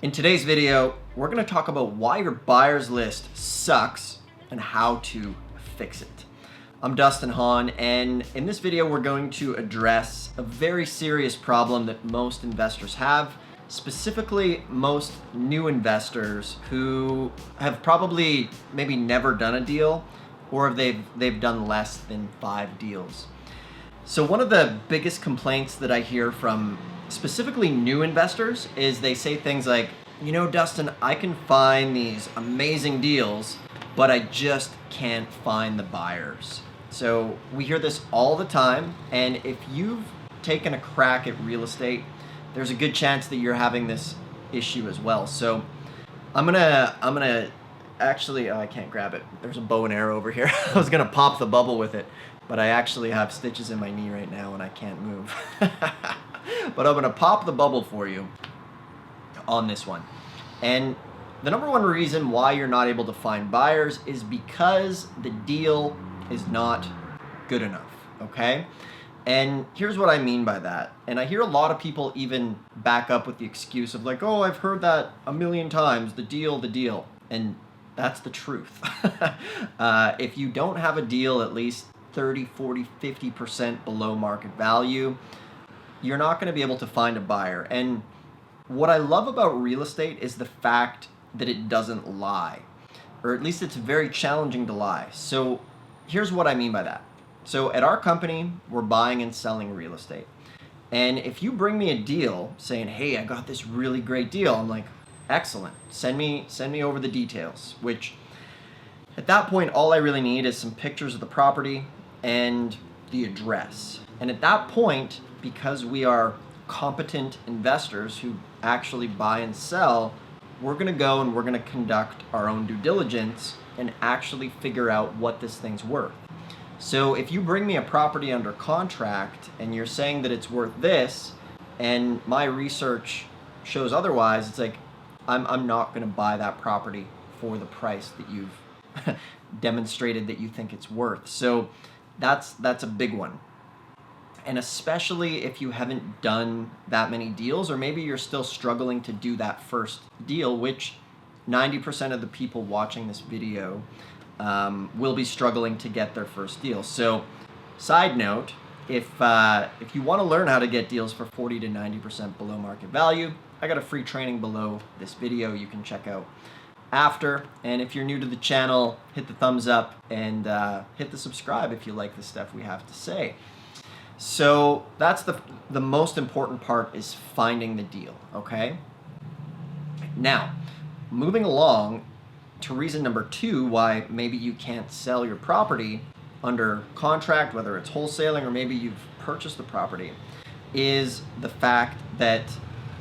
In today's video, we're going to talk about why your buyer's list sucks and how to fix it. I'm Dustin Hahn, and in this video we're going to address a very serious problem that most investors have, specifically most new investors who have probably maybe never done a deal, or they've done less than 5 deals. So one of the biggest complaints that I hear from specifically new investors is they say things like, you know, Dustin, I can find these amazing deals, but I just can't find the buyers. So we hear this all the time, and if you've taken a crack at real estate, there's a good chance that you're having this issue as well. So I'm gonna actually, I can't grab it. There's a bow and arrow over here. I was gonna pop the bubble with it, but I actually have stitches in my knee right now and I can't move. But I'm gonna pop the bubble for you on this one. And the number one reason why you're not able to find buyers is because the deal is not good enough, okay? And here's what I mean by that. And I hear a lot of people even back up with the excuse of like, oh, I've heard that a million times, the deal. And that's the truth. If you don't have a deal at least 30, 40, 50% below market value, you're not going to be able to find a buyer. And what I love about real estate is the fact that it doesn't lie, or at least it's very challenging to lie. So here's what I mean by that. So at our company, we're buying and selling real estate. And if you bring me a deal saying, hey, I got this really great deal, I'm like, excellent, send me over the details, which at that point, all I really need is some pictures of the property and the address. And at that point, because we are competent investors who actually buy and sell, we're going to go and we're going to conduct our own due diligence and actually figure out what this thing's worth. So if you bring me a property under contract and you're saying that it's worth this, and my research shows otherwise, it's like, I'm not going to buy that property for the price that you've demonstrated that you think it's worth. So that's a big one. And especially if you haven't done that many deals, or maybe you're still struggling to do that first deal, which 90% of the people watching this video will be struggling to get their first deal. So side note, if you want to learn how to get deals for 40 to 90% below market value, I got a free training below this video you can check out after. And if you're new to the channel, hit the thumbs up and hit the subscribe if you like the stuff we have to say. So that's the most important part, is finding the deal, okay? Now, moving along to reason number 2 why maybe you can't sell your property under contract, whether it's wholesaling or maybe you've purchased the property, is the fact that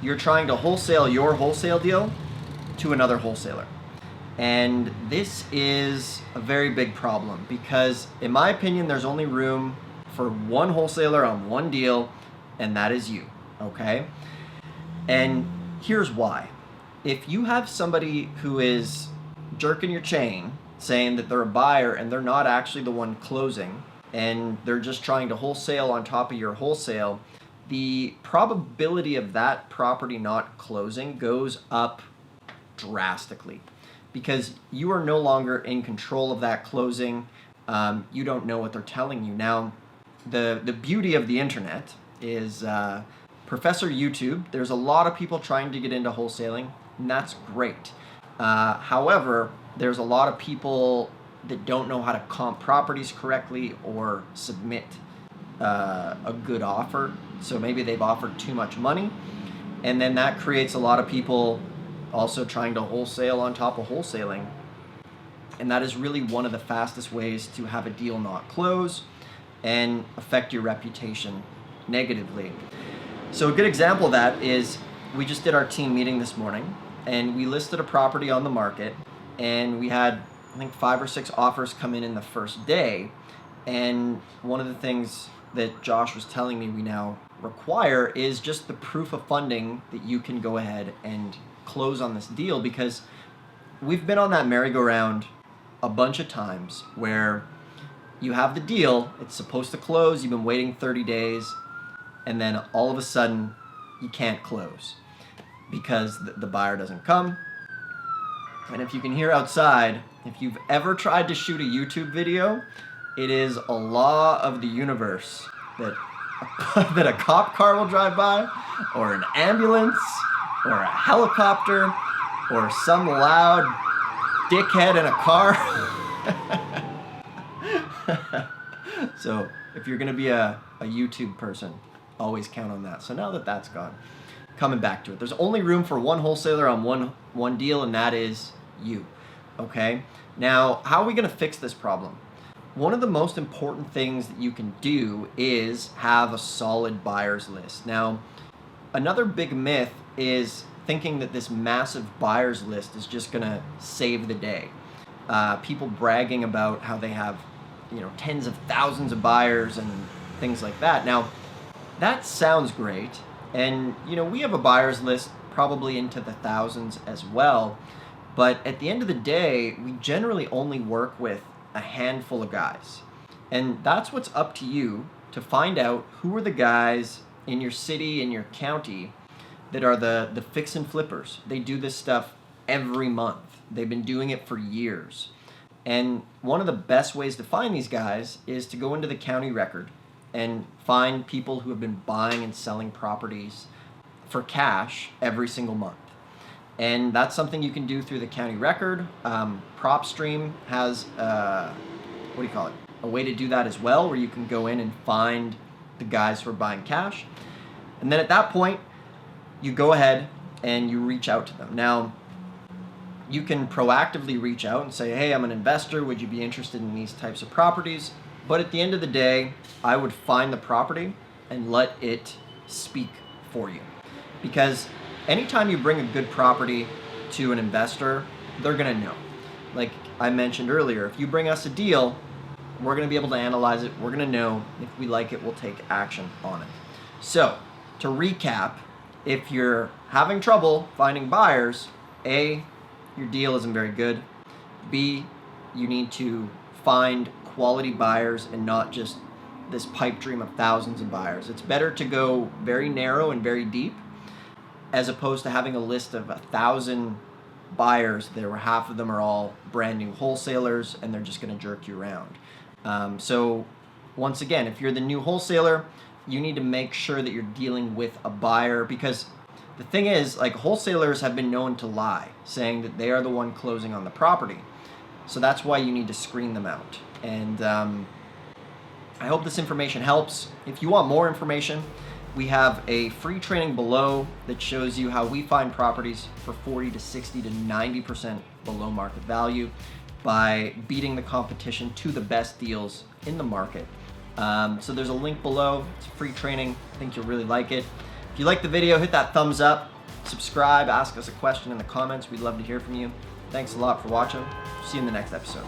you're trying to wholesale your wholesale deal to another wholesaler. And this is a very big problem because, in my opinion, there's only room for one wholesaler on one deal, and that is you, okay? And here's why. If you have somebody who is jerking your chain, saying that they're a buyer and they're not actually the one closing, and they're just trying to wholesale on top of your wholesale, the probability of that property not closing goes up drastically because you are no longer in control of that closing. You don't know what they're telling you. Now, the beauty of the internet is Professor YouTube. There's a lot of people trying to get into wholesaling, and that's great. However, there's a lot of people that don't know how to comp properties correctly or submit a good offer. So maybe they've offered too much money, and then that creates a lot of people also trying to wholesale on top of wholesaling. And that is really one of the fastest ways to have a deal not close and affect your reputation negatively. So a good example of that is we just did our team meeting this morning, and we listed a property on the market, and we had, I think, 5 or 6 offers come in the first day. And one of the things that Josh was telling me we now require is just the proof of funding that you can go ahead and close on this deal, because we've been on that merry-go-round a bunch of times where you have the deal, it's supposed to close, you've been waiting 30 days, and then all of a sudden you can't close because the buyer doesn't come. And if you can hear outside, if you've ever tried to shoot a YouTube video, it is a law of the universe that that a cop car will drive by, or an ambulance, or a helicopter, or some loud dickhead in a car. So if you're going to be a YouTube person, always count on that. So now that that's gone, coming back to it, there's only room for one wholesaler on one deal, and that is you. Okay? Now, how are we going to fix this problem? One of the most important things that you can do is have a solid buyers list. Now, another big myth is thinking that this massive buyers list is just going to save the day. People bragging about how they have, tens of thousands of buyers and things like that. Now, that sounds great, and we have a buyers list probably into the thousands as well. But at the end of the day, we generally only work with a handful of guys. And that's what's up to you to find out who are the guys in your city, in your county, that are the fix and flippers. They do this stuff every month. They've been doing it for years. And one of the best ways to find these guys is to go into the county record and find people who have been buying and selling properties for cash every single month. And that's something you can do through the county record. PropStream has, a way to do that as well, where you can go in and find the guys who are buying cash. And then at that point, you go ahead and you reach out to them. Now, you can proactively reach out and say, hey, I'm an investor. Would you be interested in these types of properties? But at the end of the day, I would find the property and let it speak for you. Because anytime you bring a good property to an investor, they're going to know. Like I mentioned earlier, if you bring us a deal, we're going to be able to analyze it. We're going to know if we like it, we'll take action on it. So, to recap, if you're having trouble finding buyers, A, your deal isn't very good. B, you need to find quality buyers and not just this pipe dream of thousands of buyers. It's better to go very narrow and very deep, as opposed to having a list of 1,000 buyers where half of them are all brand new wholesalers and they're just going to jerk you around. So once again, if you're the new wholesaler, you need to make sure that you're dealing with a buyer, because the thing is, like, wholesalers have been known to lie, saying that they are the one closing on the property. So that's why you need to screen them out. And I hope this information helps. If you want more information, we have a free training below that shows you how we find properties for 40 to 60 to 90% below market value by beating the competition to the best deals in the market. So there's a link below. It's a free training. I think you'll really like it. If you like the video, hit that thumbs up, subscribe, ask us a question in the comments. We'd love to hear from you. Thanks a lot for watching. See you in the next episode.